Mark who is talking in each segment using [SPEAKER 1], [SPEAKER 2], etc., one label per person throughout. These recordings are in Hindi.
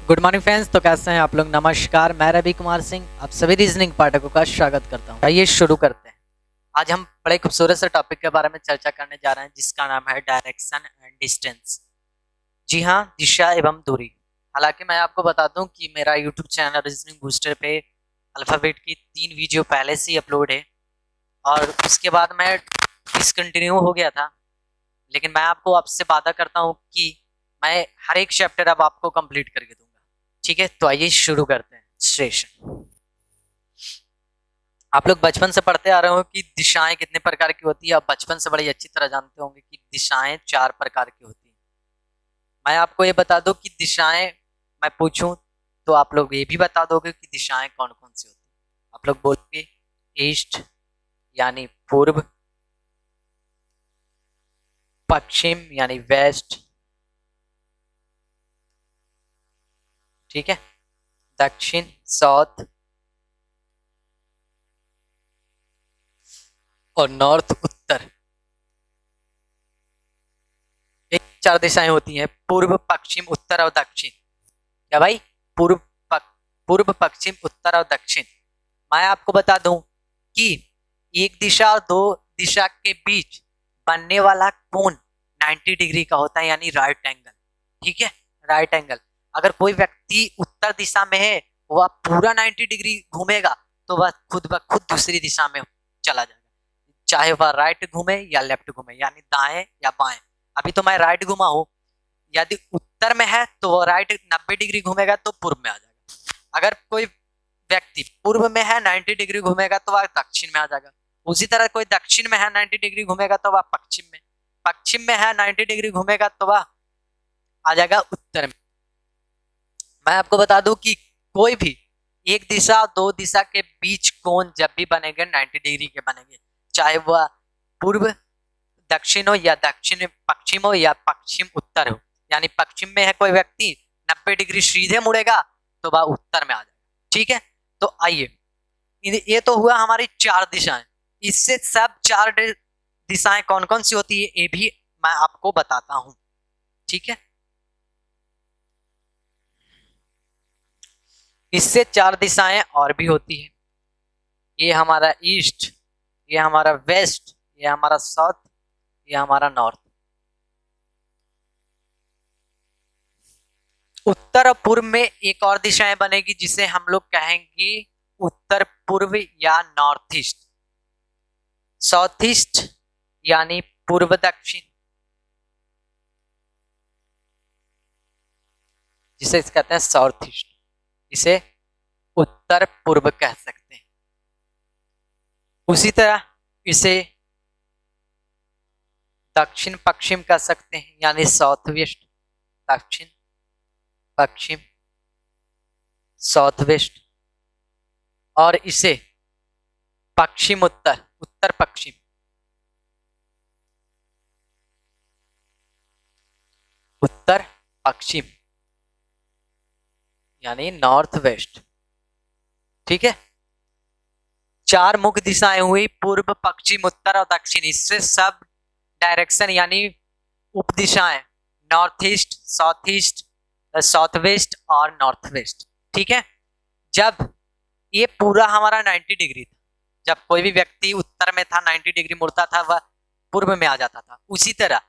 [SPEAKER 1] Good morning friends. तो कैसे हैं आप लोग? नमस्कार, मैं रवि कुमार सिंह आप सभी रीजनिंग पाठकों का स्वागत करता हूं। आइए शुरू करते हैं। आज हम बड़े खूबसूरत से टॉपिक के बारे में चर्चा करने जा रहे हैं जिसका नाम है डायरेक्शन एंड डिस्टेंस। जी हाँ, दिशा एवं दूरी। हालांकि मैं आपको बता दूं कि मेरा यूट्यूब चैनल रीजनिंग बूस्टर पे अल्फाबेट की 3 वीडियो पहले से ही अपलोड है और उसके बाद मैं डिसकंटिन्यू हो गया था, लेकिन मैं आपको आपसे वादा करता हूँ कि मैं हर एक चैप्टर अब आपको कंप्लीट करके दूंगा। ठीक है, तो आइए शुरू करते हैं सेशन। आप लोग बचपन से पढ़ते आ रहे हो कि दिशाएं कितने प्रकार की होती है। आप बचपन से बड़ी अच्छी तरह जानते होंगे कि दिशाएं 4 प्रकार की होती हैं। मैं आपको ये बता दूं कि दिशाएं मैं पूछूं तो आप लोग ये भी बता दोगे कि दिशाएं कौन कौन सी होती हैं। आप लोग बोलोगे ईस्ट यानी पूर्व, पश्चिम यानी वेस्ट, ठीक है, दक्षिण साउथ और नॉर्थ उत्तर। एक 4 दिशाएं होती हैं, पूर्व पश्चिम उत्तर और दक्षिण। क्या भाई? पूर्व पूर्व पश्चिम उत्तर और दक्षिण। मैं आपको बता दूं कि एक दिशा और दो दिशा के बीच बनने वाला कोण 90 डिग्री का होता है, यानी राइट एंगल। ठीक है, राइट एंगल। अगर कोई व्यक्ति उत्तर दिशा में है, वह पूरा 90 डिग्री घूमेगा तो वह खुद ब खुद दूसरी दिशा में चला जाएगा, चाहे वह राइट घूमे या लेफ्ट घूमे, यानी दाएं या बाएं। अभी तो मैं राइट घुमा हूं, यदि उत्तर में है तो वो राइट 90 डिग्री घूमेगा तो पूर्व में आ जाएगा। अगर कोई व्यक्ति पूर्व में है 90 डिग्री घूमेगा तो वह दक्षिण में आ जाएगा। उसी तरह कोई दक्षिण में है 90 डिग्री घूमेगा तो वह पश्चिम में, पश्चिम में है 90 डिग्री घूमेगा तो वह आ जाएगा उत्तर में। मैं आपको बता दूं कि कोई भी एक दिशा और दो दिशा के बीच कोण जब भी बनेंगे 90 डिग्री के बनेंगे, चाहे वह पूर्व दक्षिण हो या दक्षिण पश्चिम हो या पश्चिम उत्तर हो। यानी पश्चिम में है कोई व्यक्ति, 90 डिग्री सीधे मुड़ेगा तो वह उत्तर में आ जाएगा। ठीक है, तो आइए, ये तो हुआ हमारी 4 दिशाएं। इससे सब 4 दिशाएं कौन कौन सी होती है ये भी मैं आपको बताता हूं। ठीक है, इससे 4 दिशाएं और भी होती है। ये हमारा ईस्ट, ये हमारा वेस्ट, ये हमारा साउथ, ये हमारा नॉर्थ। उत्तर और पूर्व में एक और दिशाएं बनेगी जिसे हम लोग कहेंगे उत्तर पूर्व या नॉर्थ ईस्ट। साउथ ईस्ट यानी पूर्व दक्षिण, जिसे कहते हैं साउथ ईस्ट, इसे उत्तर पूर्व कह सकते हैं। उसी तरह इसे दक्षिण पश्चिम कह सकते हैं, यानी साउथ वेस्ट, दक्षिण पश्चिम, साउथ वेस्ट। और इसे पश्चिम उत्तर, उत्तर पश्चिम, उत्तर पश्चिम यानी नॉर्थ वेस्ट। ठीक है, 4 मुख्य दिशाएं हुई, पूर्व पश्चिम उत्तर और दक्षिण। इससे सब डायरेक्शन यानी उप दिशाएं north east, south east, south west और नॉर्थ वेस्ट। ठीक है, जब ये पूरा हमारा 90 डिग्री था, जब कोई भी व्यक्ति उत्तर में था 90 डिग्री मुड़ता था वह पूर्व में आ जाता था। उसी तरह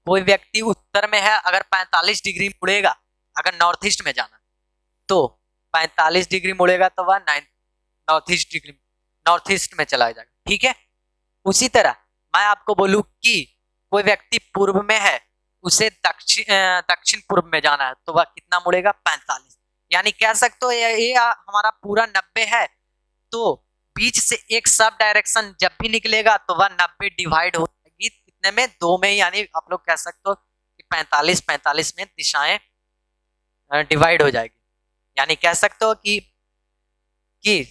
[SPEAKER 1] कोई व्यक्ति उत्तर में है, अगर 45 डिग्री मुड़ेगा, अगर नॉर्थ ईस्ट में जाना तो 45 डिग्री मुड़ेगा तो वह नॉर्थ ईस्ट में चला जाएगा। ठीक है, उसी तरह मैं आपको बोलूं कि कोई व्यक्ति पूर्व में है, उसे दक्षिण पूर्व में जाना है तो वह कितना मुड़ेगा? 45। यानी कह सकते हो ये हमारा पूरा 90 है, तो बीच से एक सब डायरेक्शन जब भी निकलेगा तो वह 90 डिवाइड हो जाएगी कितने में? 2 में। यानी आप लोग कह सकते हो कि 45 में दिशाएं डिवाइड हो जाएगी। यानी कह सकते हो कि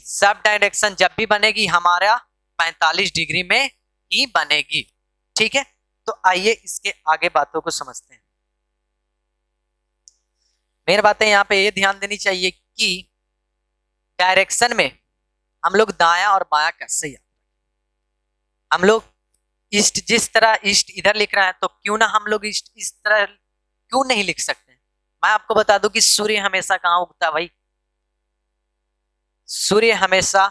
[SPEAKER 1] सब डायरेक्शन जब भी बनेगी हमारा 45 डिग्री में ही बनेगी। ठीक है, तो आइए इसके आगे बातों को समझते हैं। मेन बातें यहाँ पे ये ध्यान देनी चाहिए कि डायरेक्शन में हम लोग दाया और बाया कैसे याद रखें। हम लोग ईस्ट, जिस तरह ईस्ट इधर लिख रहा है तो क्यों ना हम लोग ईस्ट इस तरह क्यों नहीं लिख सकते हैं? मैं आपको बता दूं कि सूर्य हमेशा कहाँ उगता है भाई? सूर्य हमेशा,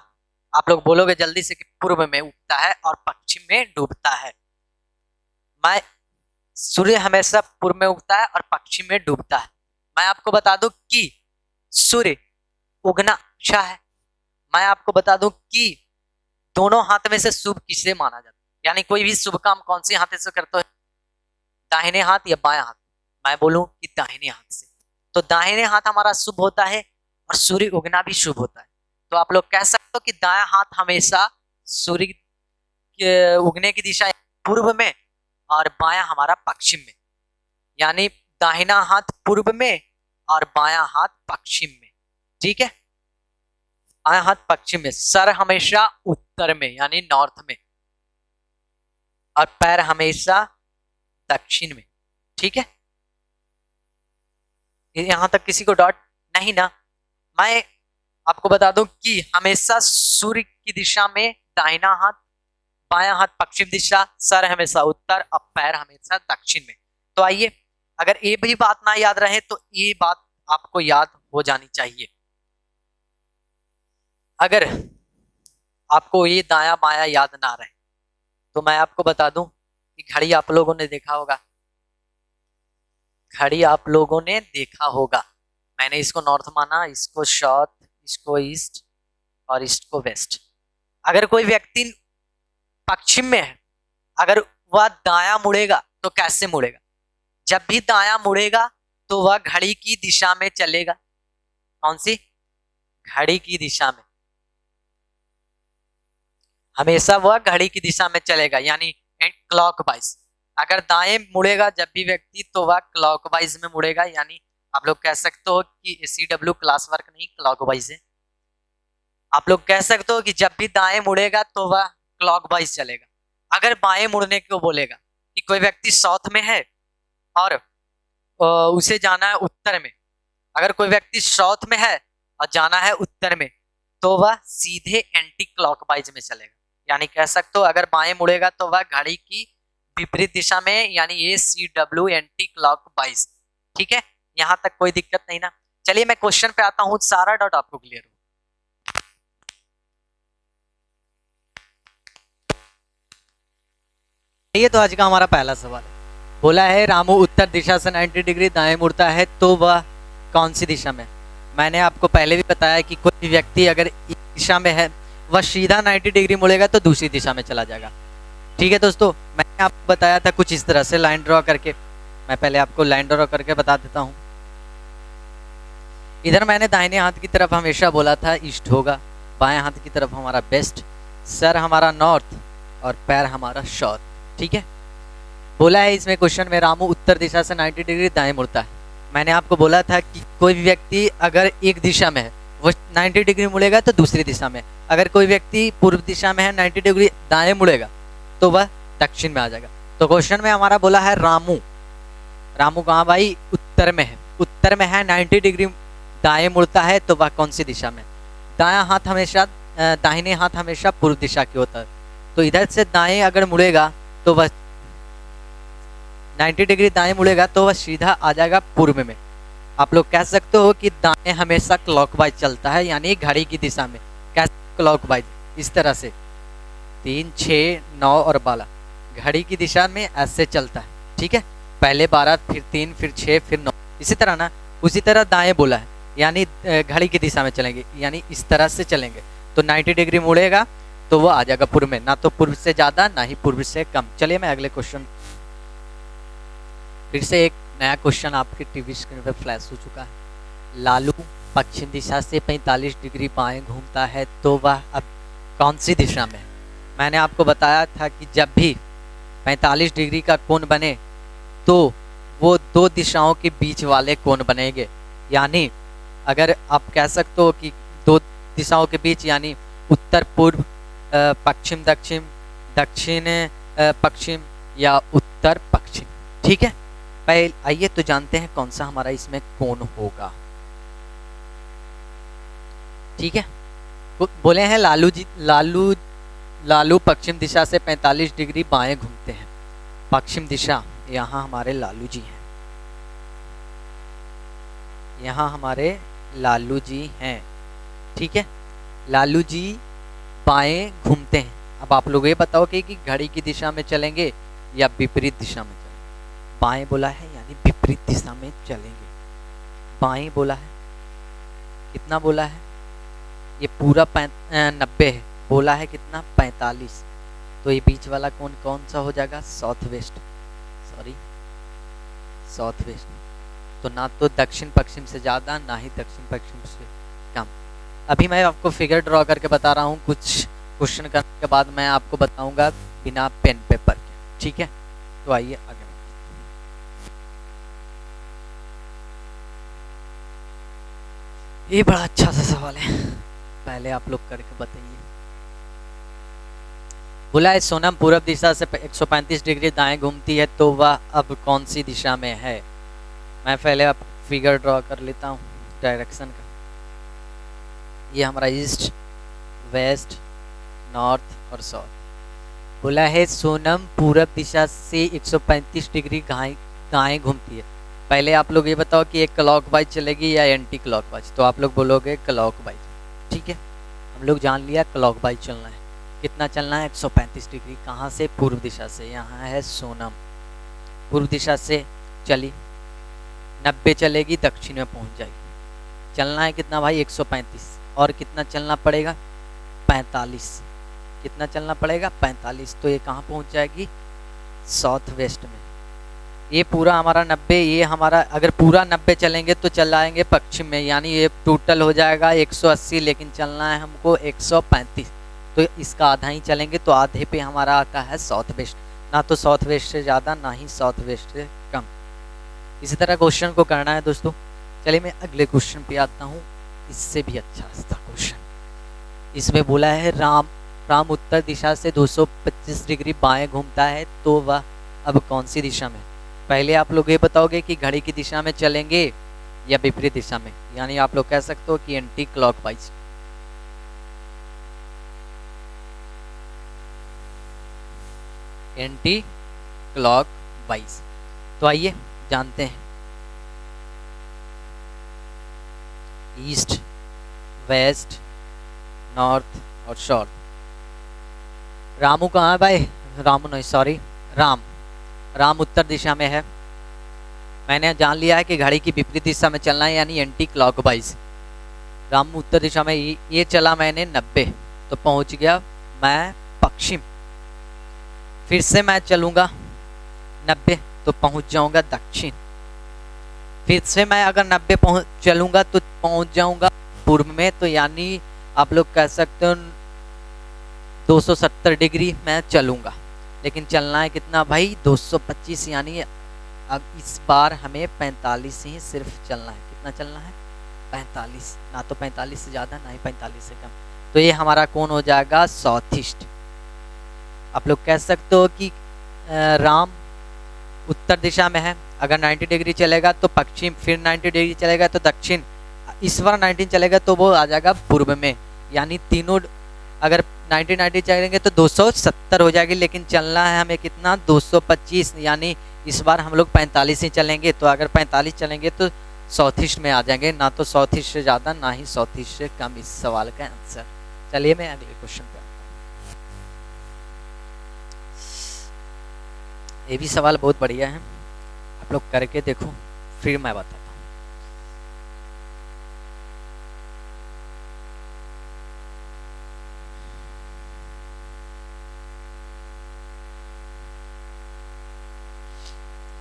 [SPEAKER 1] आप लोग बोलोगे जल्दी से कि पूर्व में उगता है और पश्चिम में डूबता है। मैं सूर्य हमेशा पूर्व में उगता है और पश्चिम में डूबता है। मैं आपको बता दूं कि सूर्य उगना अच्छा है। मैं आपको बता दूं कि दोनों हाथ में से शुभ किसे माना जाता है, यानी कोई भी शुभ काम कौन से हाथ से करते हो, दाहिने हाथ या बाएं हाथ? मैं बोलूं कि दाहिने हाथ से। तो दाहिने हाथ हमारा शुभ होता है और सूर्य उगना भी शुभ होता है। तो आप लोग कह सकते हो कि दायां हाथ हमेशा सूर्य के उगने की दिशा पूर्व में और बायां हमारा पश्चिम में, यानी दाहिना हाथ पूर्व में और बायां हाथ पश्चिम में। ठीक है, बायां हाथ पश्चिम में, सर हमेशा उत्तर में यानी नॉर्थ में, और पैर हमेशा दक्षिण में। ठीक है, यहां तक किसी को डॉट नहीं ना? मैं आपको बता दूं कि हमेशा सूर्य की दिशा में दाहिना हाथ, बायां हाथ पश्चिम दिशा, सर हमेशा उत्तर और पैर हमेशा दक्षिण में। तो आइए, अगर ये भी बात ना याद रहे तो ये बात आपको याद हो जानी चाहिए। अगर आपको ये दाया बाया याद ना रहे तो मैं आपको बता दूं कि घड़ी आप लोगों ने देखा होगा, घड़ी आप लोगों ने देखा होगा। मैंने इसको नॉर्थ माना, इसको साउथ, इसको ईस्ट और ईस्ट को वेस्ट। अगर कोई व्यक्ति पश्चिम में है, अगर वह दाया मुड़ेगा तो कैसे मुड़ेगा? जब भी दाया मुड़ेगा तो वह घड़ी की दिशा में चलेगा। कौन सी? घड़ी की दिशा में, हमेशा वह घड़ी की दिशा में चलेगा, यानी क्लॉकवाइज। अगर दाएं मुड़ेगा जब भी व्यक्ति तो वह क्लॉकवाइज में मुड़ेगा, यानी आप लोग कह सकते हो कि CW क्लास वर्क नहीं क्लॉकवाइज है। आप लोग कह सकते हो कि जब भी दाएं मुड़ेगा तो वह क्लॉकवाइज चलेगा। अगर बाएं मुड़ने को बोलेगा कि कोई व्यक्ति साउथ में है और उसे जाना है उत्तर में, अगर कोई व्यक्ति साउथ में है और जाना है उत्तर में तो वह सीधे एंटी क्लॉकवाइज में चलेगा। यानी कह सकते हो अगर बाएं मुड़ेगा तो वह घड़ी की विपरीत दिशा में, यानी ACW एंटी क्लॉकवाइज। ठीक है, यहां तक कोई दिक्कत नहीं ना? चलिए मैं क्वेश्चन पे आता हूं, सारा डाउट आपको क्लियर हो। ये तो आज का हमारा पहला सवाल है। बोला है रामू उत्तर दिशा से 90 डिग्री दाएं मुड़ता है तो वह कौन सी दिशा में? मैंने आपको पहले भी बताया कि कोई व्यक्ति अगर एक दिशा में है वह सीधा 90 डिग्री मुड़ेगा तो दूसरी दिशा में चला जाएगा। ठीक है दोस्तों, मैंने आपको बताया था कुछ इस तरह से लाइन ड्रॉ करके। मैं पहले आपको लाइन ड्रॉ करके बता देता हूँ। इधर मैंने दाहिने हाथ की तरफ हमेशा बोला था ईस्ट होगा, बाएं हाथ की तरफ हमारा वेस्ट, सर हमारा नॉर्थ और पैर हमारा साउथ। ठीक है, बोला है इसमें क्वेश्चन में रामू उत्तर दिशा से 90 डिग्री दाएं मुड़ता है। मैंने आपको बोला था कि कोई भी व्यक्ति अगर एक दिशा में है वो 90 डिग्री मुड़ेगा तो दूसरी दिशा में, अगर कोई व्यक्ति पूर्व दिशा में है 90 डिग्री दाएं मुड़ेगा तो वह दक्षिण में आ जाएगा। तो क्वेश्चन में हमारा बोला है रामू, रामू कहाँ भाई? उत्तर में है, उत्तर में है 90 डिग्री दाएं मुड़ता है तो वह कौन सी दिशा में? दायां हाथ हमेशा, दाहिने हाथ हमेशा पूर्व दिशा की होता है, तो इधर से दाएं अगर मुड़ेगा तो वह 90 डिग्री दाएं मुड़ेगा तो वह सीधा आ जाएगा पूर्व में। आप लोग कह सकते हो कि दाएं हमेशा क्लॉकवाइज चलता है, यानी घड़ी की दिशा में। कैसे क्लॉकवाइज? इस तरह से 3, 6, 9 और 12 घड़ी की दिशा में ऐसे चलता है। ठीक है, पहले 12 फिर 3 फिर 6 फिर 9, इसी तरह ना। उसी तरह दाएं बोला है, यानी घड़ी की दिशा में चलेंगे, यानी इस तरह से चलेंगे तो 90 डिग्री मुड़ेगा तो वह आ जाएगा पूर्व में, ना तो पूर्व से ज़्यादा ना ही पूर्व से कम। चलिए मैं अगले क्वेश्चन, फिर से एक नया क्वेश्चन आपकी टीवी स्क्रीन पर फ्लैश हो चुका है। लालू पश्चिम दिशा से 45 डिग्री बाएं घूमता है तो वह अब कौन सी दिशा में है? मैंने आपको बताया था कि जब भी 45 डिग्री का कोण बने तो वो दो दिशाओं के बीच वाले कोण बनेंगे, यानी अगर आप कह सकते हो कि दो दिशाओं के बीच, यानी उत्तर पूर्व, पश्चिम दक्षिण, दक्षिण पश्चिम या उत्तर पश्चिम। ठीक है, पहले आइए तो जानते हैं कौन सा हमारा इसमें कोण होगा। ठीक है, बोले हैं लालू पश्चिम दिशा से 45 डिग्री बाएं घूमते हैं। पश्चिम दिशा, यहाँ हमारे लालू जी हैं। यहाँ हमारे लालू जी हैं, ठीक है। लालू जी बाएं घूमते हैं। अब आप लोग ये बताओ कि घड़ी की दिशा में चलेंगे या विपरीत दिशा में चलेंगे। बाएं बोला है यानी विपरीत दिशा में चलेंगे। बाएं बोला है, कितना बोला है, ये पूरा 90 है, बोला है कितना 45, तो ये बीच वाला कौन सा हो जाएगा, south west, sorry south west. तो ना तो दक्षिण पश्चिम से ज़्यादा ना ही दक्षिण पश्चिम से कम। अभी मैं आपको फिगर ड्रॉ करके बता रहा हूँ, कुछ क्वेश्चन करने के बाद मैं आपको बताऊंगा बिना पेन पेपर के, ठीक है। तो आइए आगे। ये बड़ा अच्छा सा सवाल है, पहले आप लोग करके बताइए। बोला है सोनम पूर्व दिशा से 135 डिग्री दाएं घूमती है, तो वह अब कौन सी दिशा में है। मैं पहले आप फिगर ड्रॉ कर लेता हूँ डायरेक्शन का। ये हमारा ईस्ट, वेस्ट, नॉर्थ और साउथ। बोला है सोनम पूर्व दिशा से 135 डिग्री दाएं घूमती है। पहले आप लोग ये बताओ कि एक क्लॉकवाइज चलेगी या एंटी क्लॉकवाइज। तो आप लोग बोलोगे क्लॉकवाइज, ठीक है। हम लोग जान लिया क्लॉकवाइज चलना है। कितना चलना है, 135 डिग्री। कहाँ से, पूर्व दिशा से। यहाँ है सोनम, पूर्व दिशा से चली, 90 चलेगी, दक्षिण में पहुँच जाएगी। चलना है कितना भाई, 135। और कितना चलना पड़ेगा, 45। कितना चलना पड़ेगा, 45। तो ये कहाँ पहुँच जाएगी, साउथ वेस्ट में। ये पूरा हमारा 90, ये हमारा अगर पूरा 90 चलेंगे तो चलाएंगे पश्चिम में, यानी ये टोटल हो जाएगा 180, लेकिन चलना है हमको 135। तो इसका आधा ही चलेंगे, तो आधे पे हमारा आता है साउथ वेस्ट। ना तो साउथ वेस्ट से ज़्यादा ना ही साउथ वेस्ट से कम। इसी तरह क्वेश्चन को करना है दोस्तों। चलिए मैं अगले क्वेश्चन पे आता हूँ, इससे भी अच्छा था क्वेश्चन। इसमें बोला है राम उत्तर दिशा से 225 डिग्री बाएं घूमता है, तो वह अब कौन सी दिशा में। पहले आप लोग ये बताओगे कि घड़ी की दिशा में चलेंगे या विपरीत दिशा में, यानी आप लोग कह सकते हो कि एंटी क्लॉकवाइज। Anti clockwise. तो आइए जानते हैं। ईस्ट, वेस्ट, नॉर्थ और साउथ। रामू कहाँ है भाई, रामू नहीं सॉरी, राम उत्तर दिशा में है। मैंने जान लिया है कि घड़ी की विपरीत दिशा में चलना है, यानी एंटी क्लॉकवाइज। राम उत्तर दिशा में, ये चला मैंने 90, तो पहुंच गया मैं पश्चिम। फिर से मैं चलूंगा 90, तो पहुंच जाऊंगा दक्षिण। फिर से मैं अगर 90 चलूंगा तो पहुंच जाऊंगा पूर्व में। तो यानी आप लोग कह सकते हो 270 डिग्री मैं चलूंगा, लेकिन चलना है कितना भाई, 225। यानी अब इस बार हमें 45 ही सिर्फ चलना है। कितना चलना है, 45। ना तो 45 से ज़्यादा ना ही 45 से कम। तो ये हमारा कौन हो जाएगा, साउथ ईस्ट। आप लोग कह सकते हो कि राम उत्तर दिशा में है, अगर 90 डिग्री चलेगा तो पश्चिम, फिर 90 डिग्री चलेगा तो दक्षिण, इस बार 19 चलेगा तो वो आ जाएगा पूर्व में। यानी तीनों अगर 90 चलेंगे तो 270 हो जाएगी, लेकिन चलना है हमें कितना, 225। यानी इस बार हम लोग 45 ही चलेंगे। तो अगर 45 चलेंगे तो साउथ ईस्ट में आ जाएंगे, ना तो साउथ ईस्ट से ज़्यादा ना ही साउथ ईस्ट से कम। इस सवाल का आंसर। चलिए मैं अगले क्वेश्चन पे आता हूँ। ये भी सवाल बहुत बढ़िया है, आप लोग करके देखो फिर मैं बताता हूँ।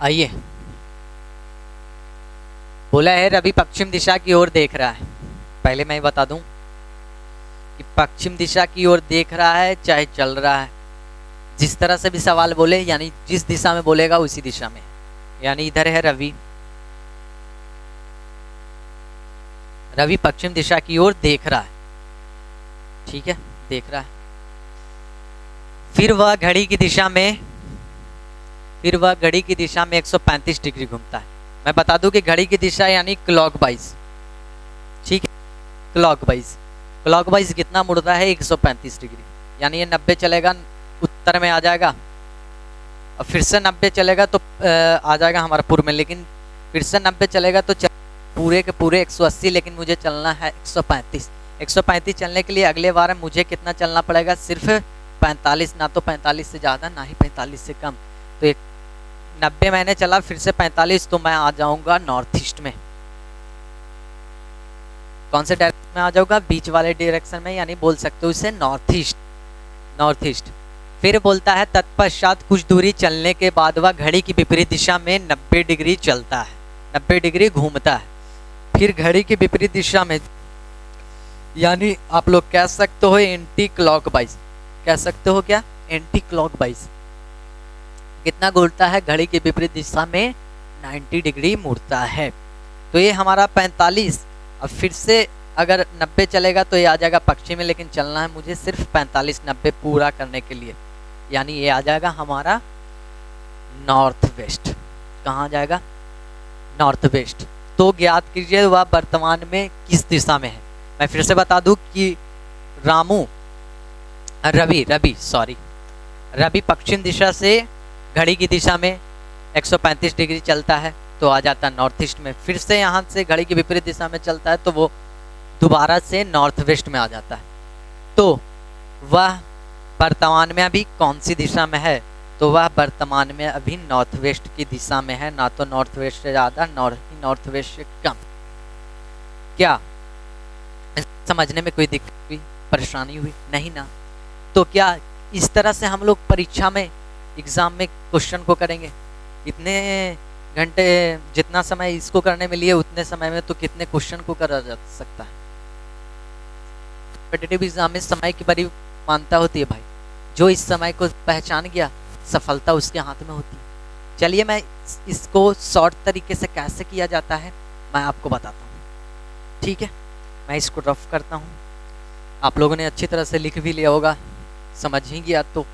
[SPEAKER 1] आइए, बोला है रवि पश्चिम दिशा की ओर देख रहा है। पहले मैं बता दूं कि पश्चिम दिशा की ओर देख रहा है चाहे चल रहा है, जिस तरह से भी सवाल बोले, यानी जिस दिशा में बोलेगा उसी दिशा में। यानी इधर है रवि, रवि पश्चिम दिशा की ओर देख रहा है, ठीक है, देख रहा है। फिर वह घड़ी की दिशा में 135 डिग्री घूमता है। मैं बता दूं कि घड़ी की दिशा यानी क्लॉकवाइज, ठीक है, क्लॉकवाइज कितना मुड़ता है, 135 डिग्री। यानी ये 90 चलेगा उत्तर में आ जाएगा, और फिर से 90 चलेगा तो आ जाएगा हमारा पूर्व में, लेकिन फिर से 90 चलेगा तो पूरे के पूरे 180, लेकिन मुझे चलना है 135। 135 चलने के लिए अगले बार मुझे कितना चलना पड़ेगा, सिर्फ 45, ना तो 45 से ज़्यादा ना ही 45 से कम। तो 90 मैंने चला, फिर से 45, तो मैं आ जाऊंगा नॉर्थ ईस्ट में। कौन से डायरेक्शन में आ जाऊंगा, बीच वाले डायरेक्शन में, यानी बोल सकते हो इसे नॉर्थ ईस्ट। North east. फिर बोलता है तत्पश्चात कुछ दूरी चलने के बाद वह घड़ी की विपरीत दिशा में 90 डिग्री चलता है, 90 डिग्री घूमता है। फिर घड़ी की विपरीत दिशा में, यानी आप लोग कह सकते हो एंटी क्लॉकवाइज, कह सकते हो क्या, एंटी क्लॉकवाइज। कितना घूमता है, घड़ी की विपरीत दिशा में 90 डिग्री मुड़ता है। तो ये हमारा 45। अब फिर से अगर 90 चलेगा तो ये आ जाएगा पश्चिम में, लेकिन चलना है मुझे सिर्फ 45-90 पूरा करने के लिए, यानी ये आ जाएगा हमारा नॉर्थ वेस्ट। कहाँ जाएगा, नॉर्थ वेस्ट। तो ज्ञात कीजिए वह वर्तमान में किस दिशा में है। मैं फिर से बता दूं कि रवि पश्चिम दिशा से घड़ी की दिशा में 135 डिग्री चलता है, तो आ जाता है नॉर्थ ईस्ट में। फिर से यहाँ से घड़ी की विपरीत दिशा में चलता है, तो वो दोबारा से नॉर्थ वेस्ट में आ जाता है। तो वह वर्तमान में अभी कौन सी दिशा में है, तो वह वर्तमान में अभी नॉर्थ वेस्ट की दिशा में है, ना तो नॉर्थ वेस्ट से ज़्यादा नॉर्थ वेस्ट से कम। क्या समझने में कोई दिक्कत हुई, परेशानी हुई? नहीं ना। तो क्या इस तरह से हम लोग परीक्षा में, एग्ज़ाम में क्वेश्चन को करेंगे? इतने घंटे जितना समय इसको करने में लिए, उतने समय में तो कितने क्वेश्चन को करा जा सकता है। कॉम्पिटिटिव एग्जाम में समय की बड़ी मानता होती है भाई। जो इस समय को पहचान गया, सफलता उसके हाथ में होती है। चलिए मैं इसको शॉर्ट तरीके से कैसे किया जाता है मैं आपको बताता हूँ, ठीक है। मैं इसको रफ करता हूँ, आप लोगों ने अच्छी तरह से लिख भी लिया होगा, समझ ही गया। तो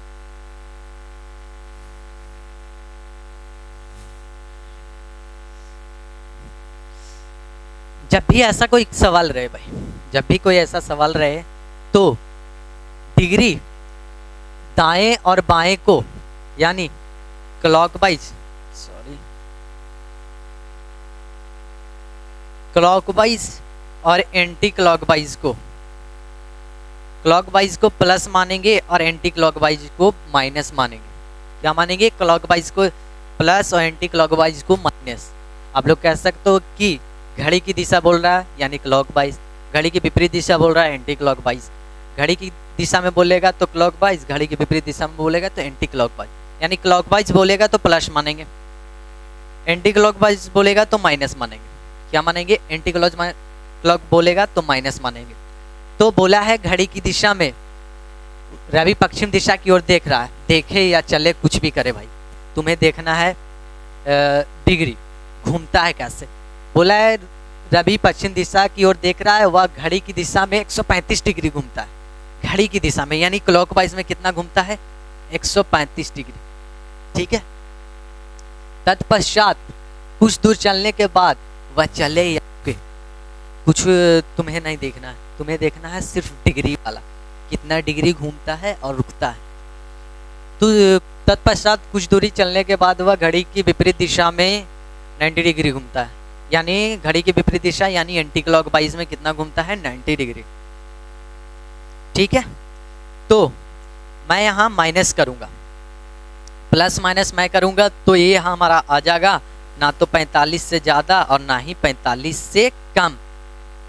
[SPEAKER 1] जब भी ऐसा कोई सवाल रहे भाई, जब भी कोई ऐसा सवाल रहे, तो डिग्री दाएं और बाएं को, यानी क्लॉकवाइज और एंटी क्लॉकवाइज को, क्लॉकवाइज को प्लस मानेंगे और एंटी क्लॉकवाइज को माइनस मानेंगे। क्या मानेंगे, क्लॉकवाइज को प्लस और एंटी क्लॉकवाइज को माइनस। आप लोग कह सकते हो कि घड़ी की दिशा बोल रहा है यानी क्लॉकवाइज, घड़ी की विपरीत दिशा बोल रहा है एंटी क्लॉकवाइज। घड़ी की दिशा में बोलेगा तो क्लॉकवाइज, घड़ी की विपरीत दिशा में बोलेगा तो एंटी क्लॉकवाइज। यानी क्लॉकवाइज बोलेगा तो प्लस मानेंगे, एंटी क्लॉकवाइज बोलेगा तो माइनस मानेंगे। क्या मानेंगे, एंटी क्लॉक बोलेगा तो माइनस मानेंगे। तो बोला है घड़ी की दिशा में, रवि पश्चिम दिशा की ओर देख रहा है, देखे या चले कुछ भी करे भाई, तुम्हें देखना है डिग्री घूमता है कैसे। बोला है रवि पश्चिम दिशा की ओर देख रहा है, वह घड़ी की दिशा में 135 डिग्री घूमता है। घड़ी की दिशा में यानी क्लॉकवाइज में कितना घूमता है, 135 डिग्री, ठीक है। तत्पश्चात कुछ दूर चलने के बाद वह चले या रुके, कुछ तुम्हें नहीं देखना है, तुम्हें देखना है सिर्फ डिग्री वाला, कितना डिग्री घूमता है और रुकता है। तो तत्पश्चात कुछ दूरी चलने के बाद वह घड़ी की विपरीत दिशा में 90 डिग्री घूमता है, यानी घड़ी की विपरीत दिशा यानी एंटी क्लॉकवाइज में कितना घूमता है, 90 डिग्री, ठीक है। तो मैं यहाँ माइनस करूँगा, प्लस माइनस मैं करूँगा, तो ये हमारा आ जाएगा ना तो 45 से ज़्यादा और ना ही 45 से कम।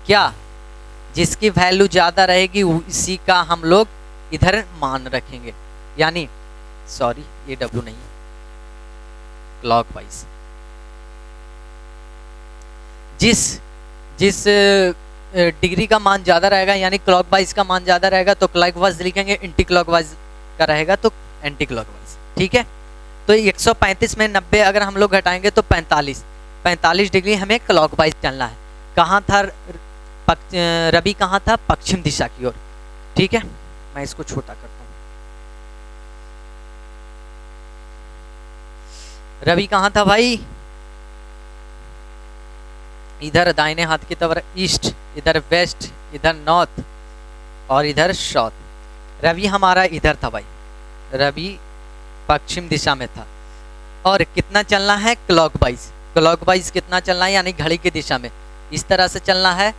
[SPEAKER 1] क्या, जिसकी वैल्यू ज़्यादा रहेगी उसी का हम लोग इधर मान रखेंगे, यानी सॉरी ये W नहीं है, क्लॉकवाइज। जिस डिग्री का मान ज़्यादा रहेगा यानी क्लॉकवाइज का मान ज़्यादा रहेगा तो क्लॉकवाइज लिखेंगे, एंटी क्लॉकवाइज का रहेगा तो एंटी क्लॉकवाइज, ठीक है। तो 135 में 90 अगर हम लोग घटाएंगे तो 45 डिग्री हमें क्लॉकवाइज चलना है। कहाँ था रवि, कहाँ था, पश्चिम दिशा की ओर, ठीक है। मैं इसको छोटा करता हूँ, रवि कहाँ था भाई, इधर दाहिने हाथ की तरफ ईस्ट, इधर वेस्ट, इधर नॉर्थ और इधर साउथ। रवि हमारा इधर था भाई, रवि पश्चिम दिशा में था। और कितना चलना है, क्लॉकवाइज, क्लॉकवाइज कितना चलना है यानी घड़ी की दिशा में। इस तरह से चलना है,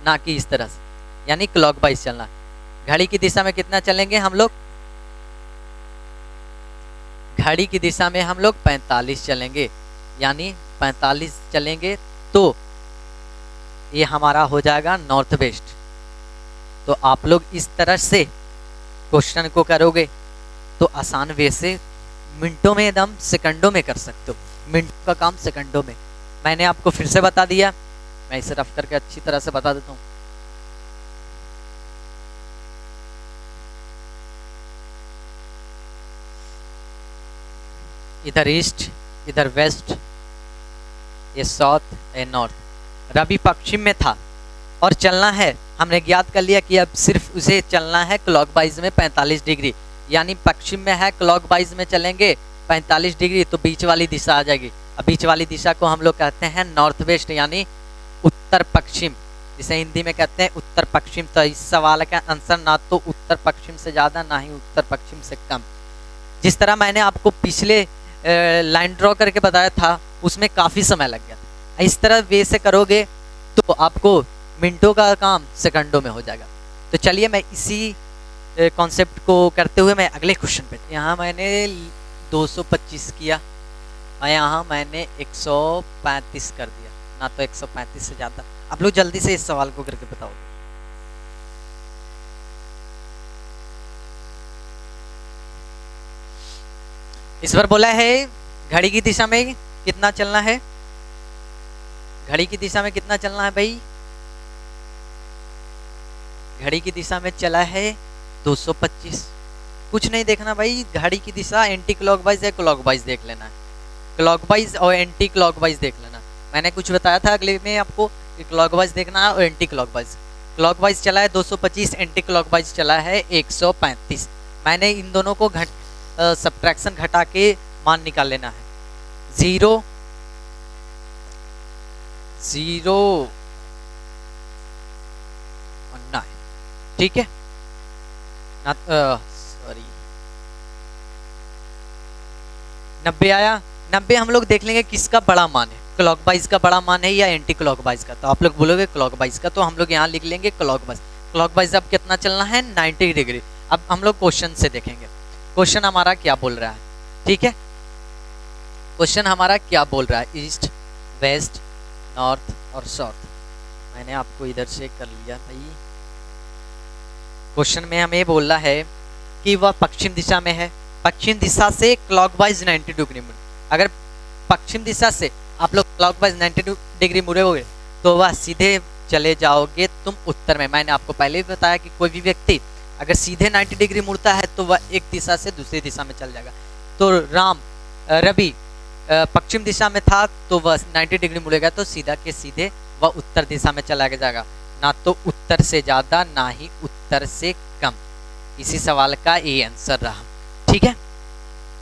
[SPEAKER 1] ना कि इस तरह से, यानी क्लॉकवाइज चलना है। घड़ी की दिशा में कितना चलेंगे हम लोग? घड़ी की दिशा में हम लोग 45 चलेंगे, यानी 45 चलेंगे तो ये हमारा हो जाएगा नॉर्थ वेस्ट। तो आप लोग इस तरह से क्वेश्चन को करोगे तो आसान वे से मिनटों में, एकदम सेकंडों में कर सकते हो। मिनटों का काम सेकंडों में। मैंने आपको फिर से बता दिया, मैं इसे रफ करके अच्छी तरह से बता देता हूँ। इधर ईस्ट, इधर वेस्ट, ये साउथ, ये नॉर्थ। रवि पश्चिम में था और चलना है, हमने ज्ञात कर लिया कि अब सिर्फ उसे चलना है क्लॉकवाइज में 45 डिग्री, यानी पश्चिम में है, क्लॉकवाइज में चलेंगे 45 डिग्री तो बीच वाली दिशा आ जाएगी। अब बीच वाली दिशा को हम लोग कहते हैं नॉर्थ वेस्ट, यानी उत्तर पश्चिम, जिसे हिंदी में कहते हैं उत्तर पश्चिम। तो इस सवाल का आंसर ना तो उत्तर पश्चिम से ज़्यादा, ना ही उत्तर पश्चिम से कम। जिस तरह मैंने आपको पिछले लाइन ड्रॉ करके बताया था उसमें काफ़ी समय लग गया था। इस तरह वे से करोगे तो आपको मिनटों का काम सेकंडों में हो जाएगा। तो चलिए मैं इसी कॉन्सेप्ट को करते हुए मैं अगले क्वेश्चन पे, यहाँ मैंने 225 किया और यहाँ मैंने 135 कर दिया, ना तो 135 से ज़्यादा। आप लोग जल्दी से इस सवाल को करके बताओगे। इस बार बोला है घड़ी की दिशा में कितना चलना है? घड़ी की दिशा में कितना चलना है भाई? घड़ी की दिशा में चला है 225। कुछ नहीं देखना भाई, घड़ी की दिशा एंटी क्लॉकवाइज है क्लॉकवाइज देख लेना है, क्लॉकवाइज और एंटी क्लॉकवाइज देख लेना। मैंने कुछ बताया था अगले में आपको कि क्लॉकवाइज देखना है और एंटी क्लॉकवाइज। क्लॉकवाइज चला है 225, एंटी क्लॉकवाइज चला है 135। मैंने इन दोनों को सब्ट्रैक्शन घटा के मान निकाल लेना है। 0 0 और 9, ठीक है ना? सॉरी 90 आया। 90 हम लोग देख लेंगे किसका बड़ा मान है, क्लॉकवाइज का बड़ा मान है या एंटी क्लॉकवाइज का। तो आप लोग बोलोगे क्लॉकवाइज का, तो हम लोग यहाँ लिख लेंगे क्लॉकवाइज। क्लॉकवाइज अब कितना चलना है? 90 डिग्री। अब हम लोग क्वेश्चन से देखेंगे क्वेश्चन हमारा क्या बोल रहा है, ठीक है? क्वेश्चन हमारा क्या बोल रहा है? ईस्ट, वेस्ट, नॉर्थ और साउथ। मैंने आपको इधर से कर लिया भाई। क्वेश्चन में हमें बोल रहा है कि वह पश्चिम दिशा में है, पश्चिम दिशा से क्लॉकवाइज 90 डिग्री मुड़े। अगर पश्चिम दिशा से आप लोग क्लॉकवाइज 90 डिग्री मुड़ोगे तो वह सीधे चले जाओगे तुम उत्तर में। मैंने आपको पहले भी बताया कि कोई भी व्यक्ति अगर सीधे 90 डिग्री मुड़ता है तो वह एक दिशा से दूसरी दिशा में चल जाएगा। तो रवि पश्चिम दिशा में था तो वह 90 डिग्री मुड़ेगा तो सीधा के सीधे वह उत्तर दिशा में चला जाएगा, ना तो उत्तर से ज़्यादा ना ही उत्तर से कम। इसी सवाल का ये आंसर रहा, ठीक है?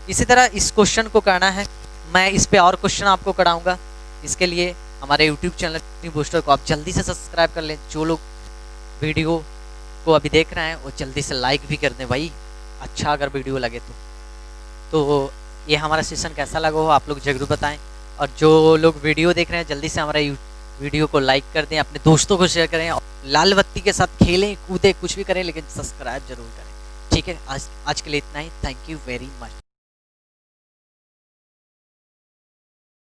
[SPEAKER 1] इसी तरह इस क्वेश्चन को करना है, मैं इस पे और क्वेश्चन आपको कराऊंगा। इसके लिए हमारे यूट्यूब चैनल बूस्टर को आप जल्दी से सब्सक्राइब कर लें। जो लोग वीडियो को अभी देख रहे हैं वो जल्दी से लाइक भी कर दें भाई, अच्छा अगर वीडियो लगे तो ये हमारा सेशन कैसा लगा हो आप लोग जरूर बताएं। और जो लोग वीडियो देख रहे हैं जल्दी से हमारा वीडियो को लाइक कर दें, अपने दोस्तों को शेयर करें और लाल बत्ती के साथ खेलें कूदें कुछ भी करें लेकिन सब्सक्राइब जरूर करें, ठीक है? आज के लिए इतना ही। Thank you very much.